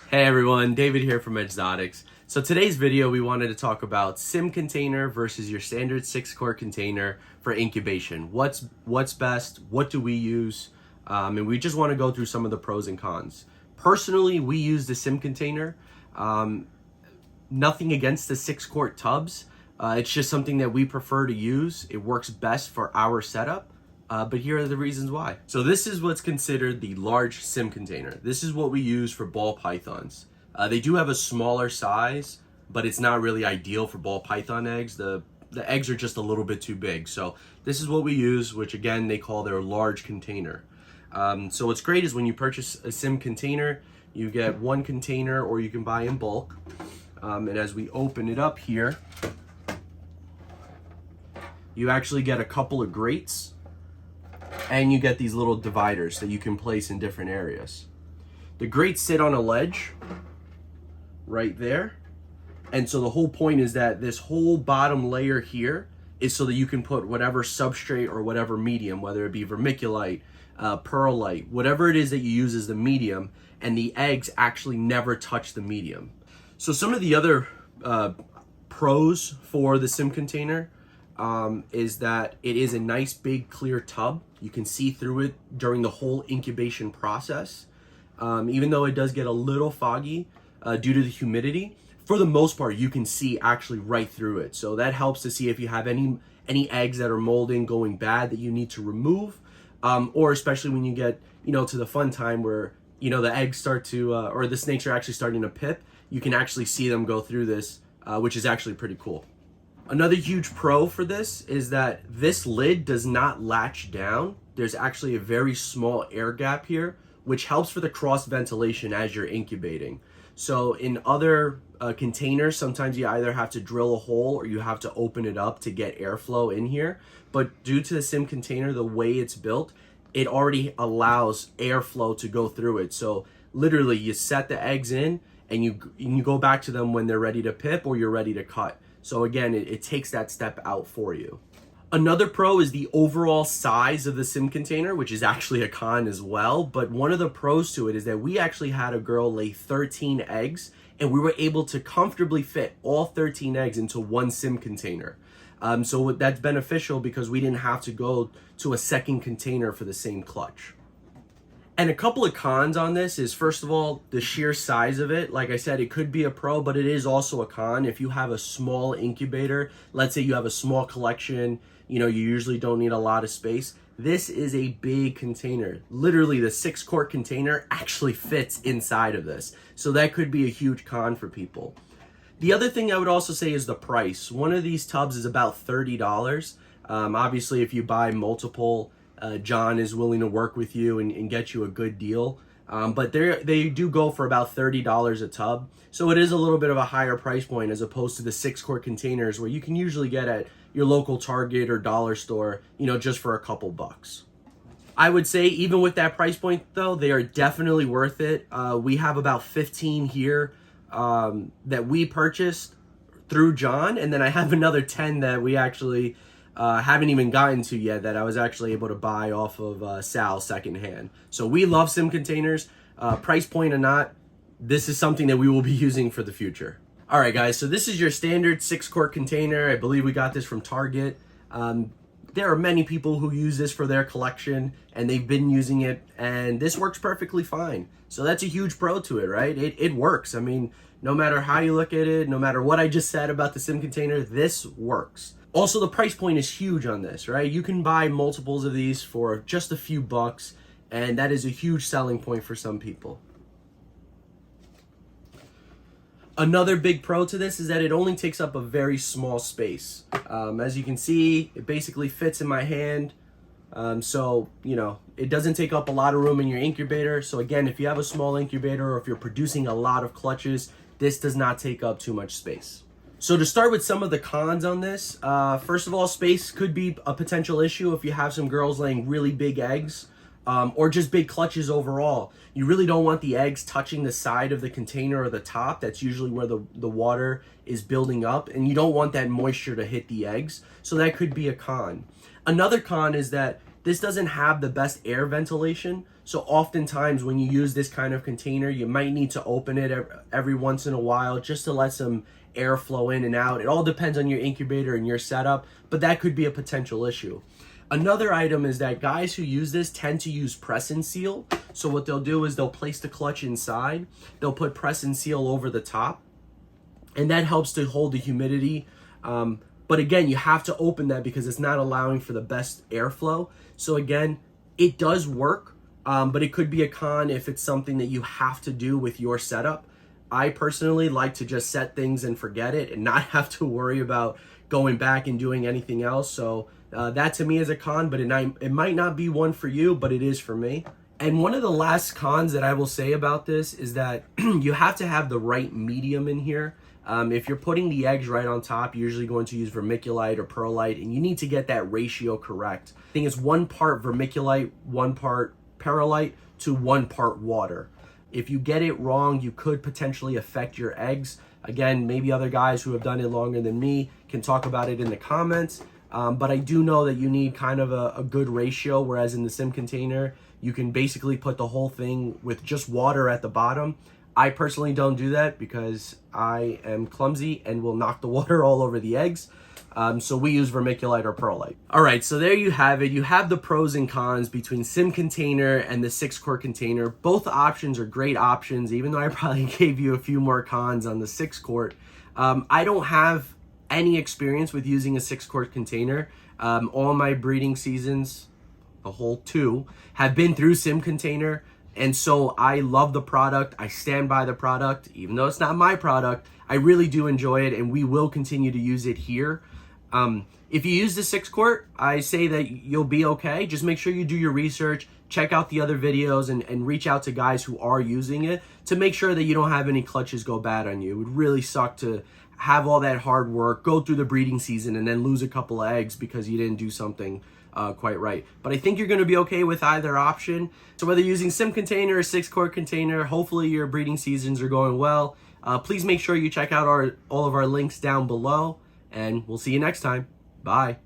Hey everyone, David here from Exotics. So today's video we wanted to talk about sim container versus your standard 6-quart container for incubation. What's best? What do we use? And we just want to go through some of the pros and cons. Personally, we use the sim container. Nothing against the 6-quart tubs. It's just something that we prefer to use. It works best for our setup. But here are the reasons why. So this is what's considered the large sim container. This is what we use for ball pythons. They do have a smaller size, but it's not really ideal for ball python eggs. The eggs are just a little bit too big. So this is what we use, which again, they call their large container. So what's great is when you purchase a sim container, you get one container or you can buy in bulk. And as we open it up here, you actually get a couple of grates. And you get these little dividers that you can place in different areas. The grates sit on a ledge right there. And so the whole point is that this whole bottom layer here is so that you can put whatever substrate or whatever medium, whether it be vermiculite, perlite, whatever it is that you use as the medium, and the eggs actually never touch the medium. So some of the other pros for the sim container is that it is a nice big clear tub. You can see through it during the whole incubation process. Even though it does get a little foggy due to the humidity, for the most part you can see actually right through it. So that helps to see if you have any eggs that are molding, going bad, that you need to remove, or especially when you get to the fun time where the eggs start to or the snakes are actually starting to pip. You can actually see them go through this, which is actually pretty cool. Another huge pro for this is that this lid does not latch down. There's actually a very small air gap here, which helps for the cross ventilation as you're incubating. So in other containers, sometimes you either have to drill a hole or you have to open it up to get airflow in here. But due to the sim container, the way it's built, it already allows airflow to go through it. So literally you set the eggs in and you go back to them when they're ready to pip or you're ready to cut. So again, it takes that step out for you. Another pro is the overall size of the sim container, which is actually a con as well. But one of the pros to it is that we actually had a girl lay 13 eggs and we were able to comfortably fit all 13 eggs into one sim container. So that's beneficial because we didn't have to go to a second container for the same clutch. And a couple of cons on this is, first of all, the sheer size of it. Like I said, it could be a pro, but it is also a con. If you have a small incubator, let's say you have a small collection, you usually don't need a lot of space. This is a big container. Literally, the 6-quart container actually fits inside of this. So that could be a huge con for people. The other thing I would also say is the price. One of these tubs is about $30. Obviously, if you buy multiple, John is willing to work with you and get you a good deal. But they do go for about $30 a tub. So it is a little bit of a higher price point as opposed to the 6-quart containers where you can usually get at your local Target or dollar store, just for a couple bucks. I would say even with that price point though, they are definitely worth it. We have about 15 here that we purchased through John. And then I have another 10 that we actually haven't even gotten to yet that I was actually able to buy off of Sal secondhand. So we love sim containers, price point or not. This is something that we will be using for the future. All right, guys, so this is your standard 6-quart container. I believe we got this from Target. There are many people who use this for their collection and they've been using it and this works perfectly fine. So that's a huge pro to it, right? It works. I mean, no matter how you look at it, no matter what I just said about the sim container, this works. Also, the price point is huge on this, right? You can buy multiples of these for just a few bucks, and that is a huge selling point for some people. Another big pro to this is that it only takes up a very small space. As you can see, it basically fits in my hand. So, it doesn't take up a lot of room in your incubator. So again, if you have a small incubator or if you're producing a lot of clutches, this does not take up too much space. So to start with some of the cons on this, first of all, space could be a potential issue if you have some girls laying really big eggs or just big clutches overall. You really don't want the eggs touching the side of the container or the top. That's usually where the water is building up, and you don't want that moisture to hit the eggs. So that could be a con. Another con is that This doesn't have the best air ventilation, so oftentimes when you use this kind of container, you might need to open it every once in a while just to let some air flow in and out. It all depends on your incubator and your setup, but that could be a potential issue. Another item is that guys who use this tend to use press and seal. So what they'll do is they'll place the clutch inside, they'll put press and seal over the top, and that helps to hold the humidity. But again, you have to open that because it's not allowing for the best airflow. So again, it does work, but it could be a con if it's something that you have to do with your setup. I personally like to just set things and forget it and not have to worry about going back and doing anything else. So that to me is a con, but it might not be one for you, but it is for me. And one of the last cons that I will say about this is that you have to have the right medium in here. If you're putting the eggs right on top, you're usually going to use vermiculite or perlite, and you need to get that ratio correct. I think it's 1 part vermiculite, 1 part perlite to 1 part water. If you get it wrong, you could potentially affect your eggs. Again, maybe other guys who have done it longer than me can talk about it in the comments. But I do know that you need kind of a good ratio, whereas in the sim container, you can basically put the whole thing with just water at the bottom. I personally don't do that because I am clumsy and will knock the water all over the eggs. So we use vermiculite or perlite. All right, so there you have it. You have the pros and cons between sim container and the 6-quart container. Both options are great options, even though I probably gave you a few more cons on the 6-quart. I don't have any experience with using a 6-quart container. All my breeding seasons, the whole 2, have been through sim container. And so I love the product. I stand by the product, even though it's not my product. I really do enjoy it, and we will continue to use it here. If you use the 6-quart, I say that you'll be okay. Just make sure you do your research, check out the other videos, and reach out to guys who are using it to make sure that you don't have any clutches go bad on you. It would really suck to have all that hard work, go through the breeding season, and then lose a couple of eggs because you didn't do something quite right. But I think you're going to be okay with either option. So whether you're using sim container or 6-quart container, hopefully your breeding seasons are going well. Please make sure you check out all of our links down below, and we'll see you next time. Bye.